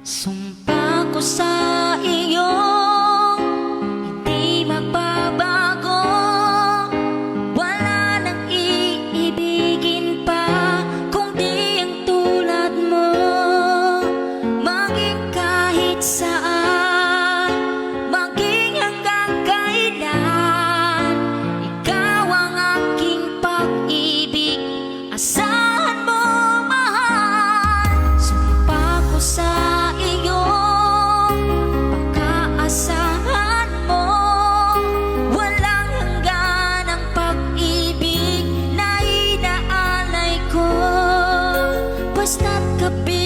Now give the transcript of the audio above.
Sumpa ko sa iyo, hindi magbabago. Wala nang iibigin pa kundi ang tulad mo. Maging kahit saan, maging hanggang kailan, ikaw ang aking pag-ibig. Asahan mo, mahal. Sumpa ko sa basta't kape